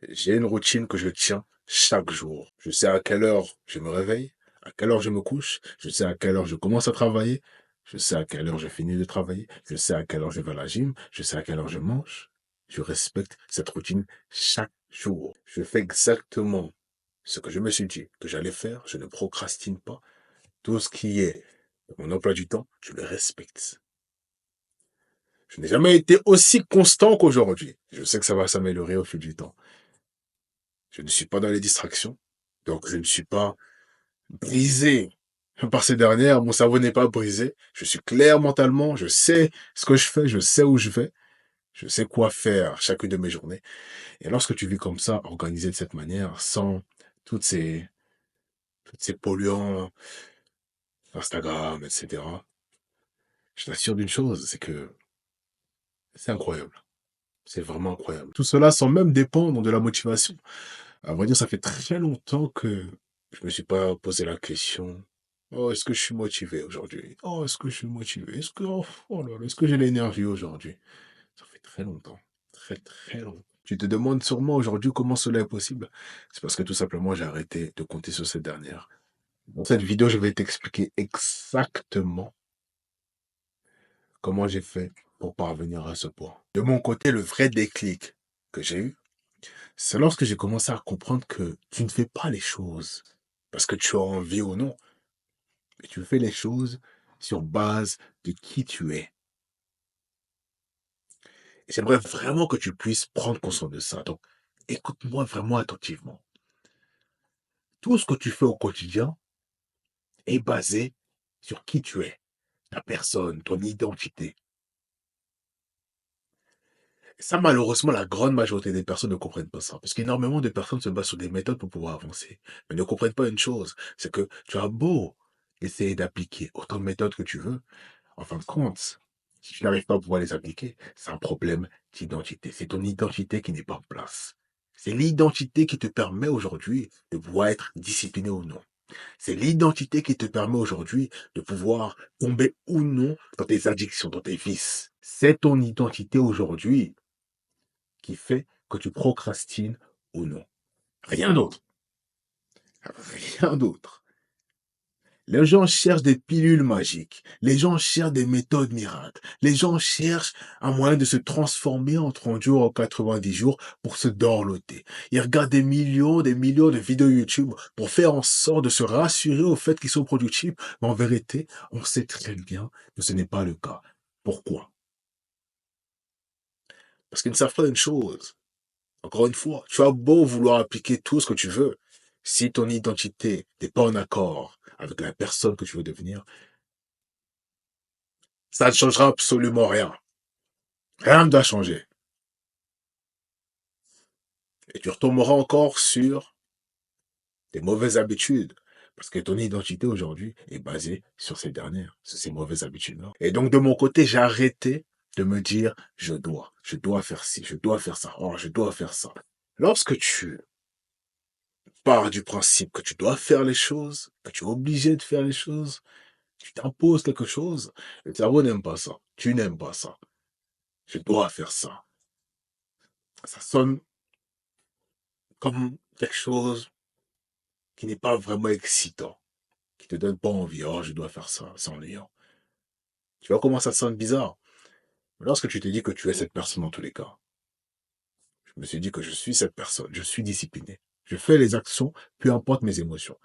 J'ai une routine que je tiens chaque jour. Je sais à quelle heure je me réveille, à quelle heure je me couche, je sais à quelle heure je commence à travailler, je sais à quelle heure je finis de travailler, je sais à quelle heure je vais à la gym, je sais à quelle heure je mange. Je respecte cette routine chaque jour. Je fais exactement ce que je me suis dit que j'allais faire. Je ne procrastine pas. Tout ce qui est mon emploi du temps, je le respecte. Je n'ai jamais été aussi constant qu'aujourd'hui. Je sais que ça va s'améliorer au fil du temps. Je ne suis pas dans les distractions. Donc, je ne suis pas brisé par ces dernières. Mon cerveau n'est pas brisé. Je suis clair mentalement. Je sais ce que je fais. Je sais où je vais. Je sais quoi faire chacune de mes journées. Et lorsque tu vis comme ça, organisé de cette manière, sans toutes ces, toutes ces polluants, Instagram, etc., je t'assure d'une chose, c'est que c'est incroyable. C'est vraiment incroyable. Tout cela sans même dépendre de la motivation. À vrai dire, ça fait très longtemps que je me suis pas posé la question. Oh, est-ce que je suis motivé aujourd'hui? Oh, est-ce que je suis motivé? Est-ce que, oh là là, est-ce que j'ai l'énergie aujourd'hui? Ça fait très longtemps. Très, très longtemps. Tu te demandes sûrement aujourd'hui comment cela est possible. C'est parce que tout simplement, j'ai arrêté de compter sur cette dernière. Dans cette vidéo, je vais t'expliquer exactement comment j'ai fait pour parvenir à ce point. De mon côté, le vrai déclic que j'ai eu, c'est lorsque j'ai commencé à comprendre que tu ne fais pas les choses parce que tu as envie ou non, mais tu fais les choses sur base de qui tu es. Et j'aimerais vraiment que tu puisses prendre conscience de ça. Donc, écoute-moi vraiment attentivement. Tout ce que tu fais au quotidien est basé sur qui tu es, ta personne, ton identité. Et ça, malheureusement, la grande majorité des personnes ne comprennent pas ça. Parce qu'énormément de personnes se basent sur des méthodes pour pouvoir avancer. Mais ne comprennent pas une chose, c'est que tu as beau essayer d'appliquer autant de méthodes que tu veux, en fin de compte, si tu n'arrives pas à pouvoir les appliquer, c'est un problème d'identité. C'est ton identité qui n'est pas en place. C'est l'identité qui te permet aujourd'hui de pouvoir être discipliné ou non. C'est l'identité qui te permet aujourd'hui de pouvoir tomber ou non dans tes addictions, dans tes vices. C'est ton identité aujourd'hui qui fait que tu procrastines ou non. Rien d'autre. Rien d'autre. Les gens cherchent des pilules magiques. Les gens cherchent des méthodes miracles. Les gens cherchent un moyen de se transformer en 30 jours, en 90 jours pour se dorloter. Ils regardent des millions de vidéos YouTube pour faire en sorte de se rassurer au fait qu'ils sont productifs. Mais en vérité, on sait très bien que ce n'est pas le cas. Pourquoi? Parce qu'ils ne savent pas une chose. Encore une fois, tu as beau vouloir appliquer tout ce que tu veux. Si ton identité n'est pas en accord avec la personne que tu veux devenir, ça ne changera absolument rien. Rien ne doit changer. Et tu retomberas encore sur tes mauvaises habitudes. Parce que ton identité aujourd'hui est basée sur ces dernières, sur ces mauvaises habitudes-là. Et donc, de mon côté, j'ai arrêté de me dire, je dois faire ci, je dois faire ça, oh, je dois faire ça. Lorsque tu pars du principe que tu dois faire les choses, que tu es obligé de faire les choses, tu t'imposes quelque chose, le cerveau n'aime pas ça. Tu n'aimes pas ça. Je dois faire ça. Ça sonne comme quelque chose qui n'est pas vraiment excitant, qui te donne pas envie. Oh, je dois faire ça, c'est ennuyant. Tu vois comment ça sonne bizarre? Mais lorsque tu te dis que tu es cette personne dans tous les cas, je me suis dit que je suis cette personne, je suis discipliné. Je fais les actions, peu importe mes émotions.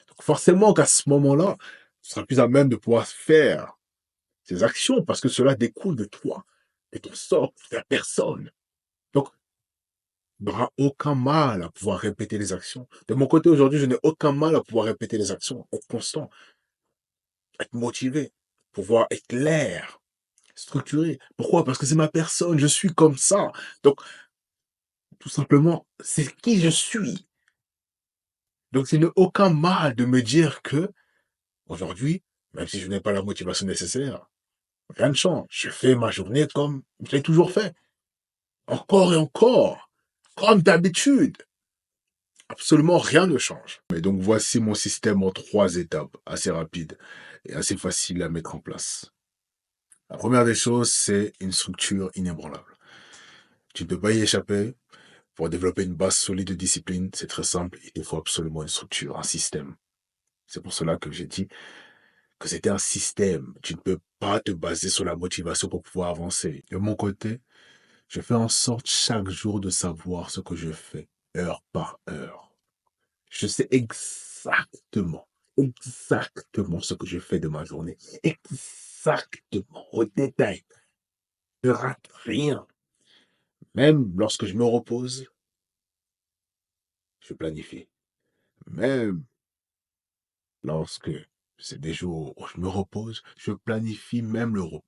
Donc forcément qu'à ce moment-là, tu seras plus à même de pouvoir faire ces actions parce que cela découle de toi, de ton sort, de ta personne. Donc, il n'y aura aucun mal à pouvoir répéter les actions. De mon côté, aujourd'hui, je n'ai aucun mal à pouvoir répéter les actions, être constant, être motivé, pouvoir être clair, structuré. Pourquoi? Parce que c'est ma personne, je suis comme ça. Donc, tout simplement, c'est qui je suis. Donc, il n'y a aucun mal de me dire que, aujourd'hui, même si je n'ai pas la motivation nécessaire, rien ne change. Je fais ma journée comme je l'ai toujours fait. Encore et encore. Comme d'habitude. Absolument rien ne change. Et donc, voici mon système en 3 étapes, assez rapide et assez facile à mettre en place. La première des choses, c'est une structure inébranlable. Tu ne peux pas y échapper. Pour développer une base solide de discipline, c'est très simple, il te faut absolument une structure, un système. C'est pour cela que j'ai dit que c'était un système. Tu ne peux pas te baser sur la motivation pour pouvoir avancer. De mon côté, je fais en sorte chaque jour de savoir ce que je fais, heure par heure. Je sais exactement ce que je fais de ma journée. Exactement, au détail. Je ne rate rien. Même lorsque je me repose, je planifie. Même lorsque c'est des jours où je me repose, je planifie même le repos.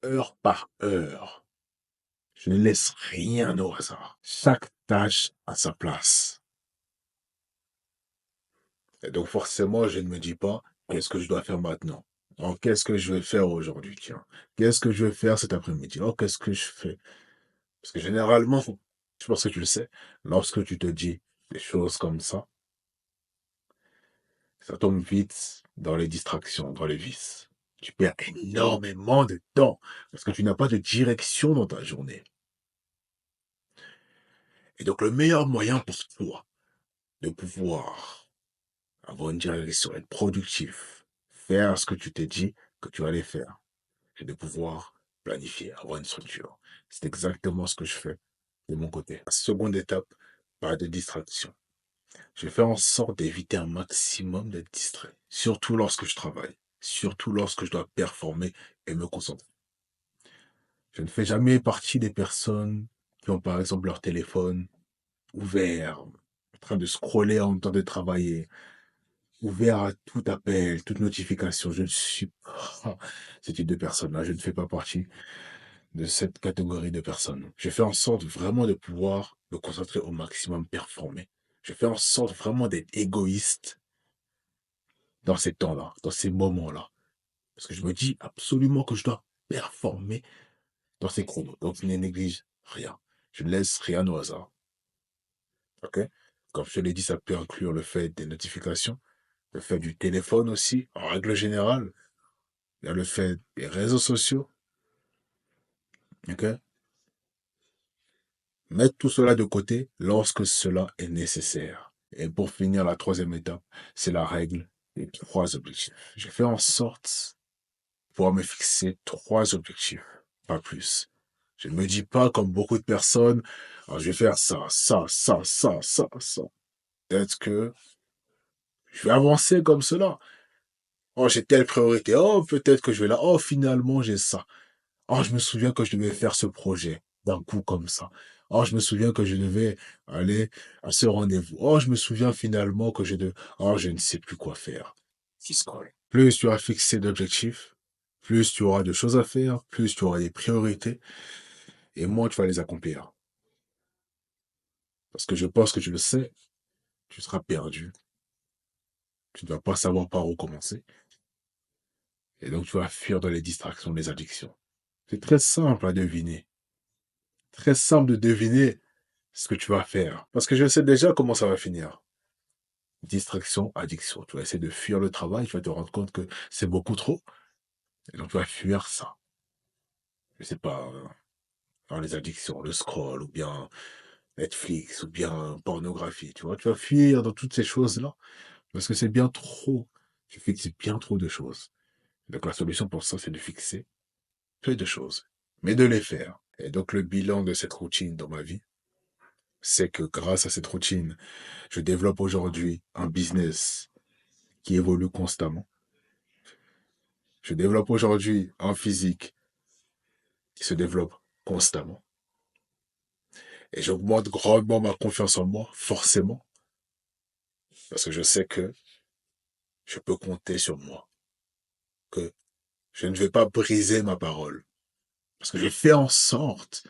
Heure par heure. Je ne laisse rien au hasard. Chaque tâche a sa place. Et donc forcément, je ne me dis pas, qu'est-ce que je dois faire maintenant? Oh, qu'est-ce que je vais faire aujourd'hui? Tiens, qu'est-ce que je vais faire cet après-midi? Oh, qu'est-ce que je fais? Parce que généralement, je pense que tu le sais, lorsque tu te dis des choses comme ça tombe vite dans les distractions, dans les vices. Tu perds énormément de temps parce que tu n'as pas de direction dans ta journée. Et donc, le meilleur moyen pour toi de pouvoir avoir une direction, être productif, faire ce que tu t'es dit que tu allais faire, c'est de pouvoir planifier, avoir une structure. C'est exactement ce que je fais de mon côté. La seconde étape, pas de distraction. Je fais en sorte d'éviter un maximum d'être distrait, surtout lorsque je travaille, surtout lorsque je dois performer et me concentrer. Je ne fais jamais partie des personnes qui ont par exemple leur téléphone ouvert, en train de scroller en même temps de travailler, ouvert à tout appel, toute notification. Je ne suis pas ce type de personne-là. Je ne fais pas partie de cette catégorie de personnes. Je fais en sorte vraiment de pouvoir me concentrer au maximum, performer. Je fais en sorte vraiment d'être égoïste dans ces temps-là, dans ces moments-là. Parce que je me dis absolument que je dois performer dans ces chronos. Donc, je ne néglige rien. Je ne laisse rien au hasard. OK? Comme je te l'ai dit, ça peut inclure le fait des notifications, le fait du téléphone aussi, en règle générale. Il y a le fait des réseaux sociaux. OK? Mettre tout cela de côté lorsque cela est nécessaire. Et pour finir, la troisième étape, c'est la règle des trois objectifs. J'ai fait en sorte de pouvoir me fixer trois objectifs, pas plus. Je ne me dis pas comme beaucoup de personnes, ah, je vais faire ça. Peut-être que je vais avancer comme cela. Oh, j'ai telle priorité. Oh, peut-être que je vais là. Oh, finalement, j'ai ça. Oh, je me souviens que je devais faire ce projet d'un coup comme ça. Oh, je me souviens que je devais aller à ce rendez-vous. Oh, je me souviens finalement que je devais... Oh, je ne sais plus quoi faire. Plus tu as fixé d'objectifs, plus tu auras de choses à faire, plus tu auras des priorités, et moins tu vas les accomplir. Parce que je pense que tu le sais, tu seras perdu. Tu ne vas pas savoir par où commencer. Et donc tu vas fuir dans les distractions, les addictions. C'est très simple à deviner. Très simple de deviner ce que tu vas faire. Parce que je sais déjà comment ça va finir. Distraction, addiction. Tu vas essayer de fuir le travail, tu vas te rendre compte que c'est beaucoup trop. Et donc tu vas fuir ça. Je sais pas, dans les addictions, le scroll, ou bien Netflix, ou bien pornographie. Tu vois, tu vas fuir dans toutes ces choses-là. Parce que c'est bien trop. Tu fixes bien trop de choses. Donc la solution pour ça, c'est de fixer peu de choses, mais de les faire. Et donc le bilan de cette routine dans ma vie, c'est que grâce à cette routine, je développe aujourd'hui un business qui évolue constamment. Je développe aujourd'hui un physique qui se développe constamment. Et j'augmente grandement ma confiance en moi, forcément, parce que je sais que je peux compter sur moi, que je ne vais pas briser ma parole, parce que je fais en sorte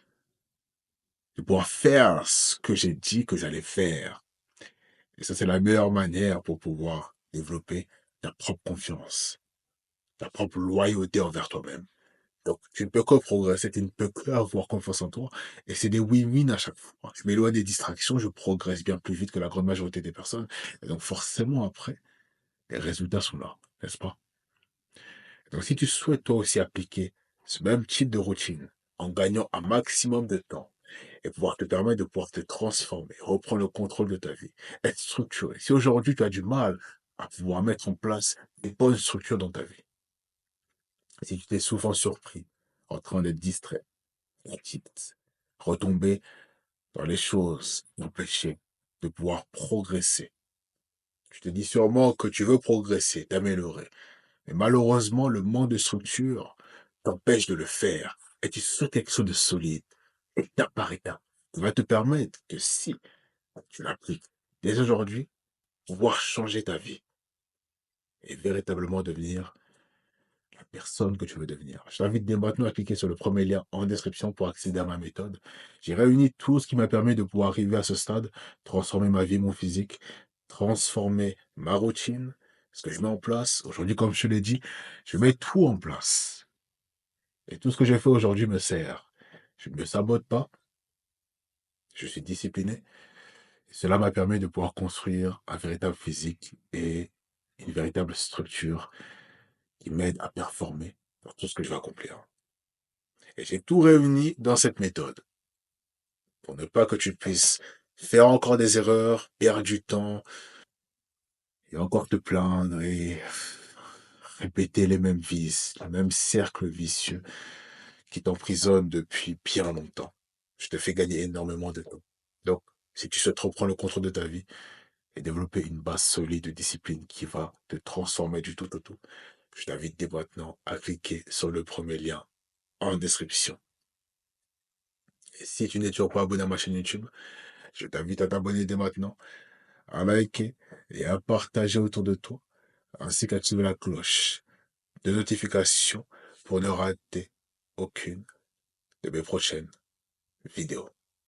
de pouvoir faire ce que j'ai dit que j'allais faire. Et ça, c'est la meilleure manière pour pouvoir développer ta propre confiance, ta propre loyauté envers toi-même. Donc, tu ne peux que progresser, tu ne peux que avoir confiance en toi. Et c'est des win-win à chaque fois. Je m'éloigne des distractions, je progresse bien plus vite que la grande majorité des personnes. Et donc, forcément, après, les résultats sont là, n'est-ce pas? Donc, si tu souhaites toi aussi appliquer ce même type de routine en gagnant un maximum de temps et pouvoir te permettre de pouvoir te transformer, reprendre le contrôle de ta vie, être structuré. Si aujourd'hui tu as du mal à pouvoir mettre en place des bonnes structures dans ta vie, si tu t'es souvent surpris en train d'être distrait, petite, retomber dans les choses qui t'empêchaient de pouvoir progresser. Tu te dis sûrement que tu veux progresser, t'améliorer. Mais malheureusement, le manque de structure t'empêche de le faire. Et tu souhaites quelque chose de solide, étape par étape, qui va te permettre que si tu l'appliques dès aujourd'hui, pouvoir changer ta vie et véritablement devenir la personne que tu veux devenir. Je t'invite dès maintenant à cliquer sur le premier lien en description pour accéder à ma méthode. J'ai réuni tout ce qui m'a permis de pouvoir arriver à ce stade, transformer ma vie, mon physique, transformer ma routine, ce que je mets en place. Aujourd'hui, comme je te l'ai dit, je mets tout en place. Et tout ce que j'ai fait aujourd'hui me sert. Je ne me sabote pas, je suis discipliné. Et cela m'a permis de pouvoir construire un véritable physique et une véritable structure qui m'aide à performer dans tout ce que je vais accomplir. Et j'ai tout réuni dans cette méthode pour ne pas que tu puisses faire encore des erreurs, perdre du temps et encore te plaindre et répéter les mêmes vices, le même cercle vicieux qui t'emprisonne depuis bien longtemps. Je te fais gagner énormément de temps. Donc, si tu souhaites reprendre le contrôle de ta vie et développer une base solide de discipline qui va te transformer du tout au tout, je t'invite dès maintenant à cliquer sur le premier lien en description. Et si tu n'es toujours pas abonné à ma chaîne YouTube, je t'invite à t'abonner dès maintenant, à liker et à partager autour de toi, ainsi qu'à activer la cloche de notification pour ne rater aucune de mes prochaines vidéos.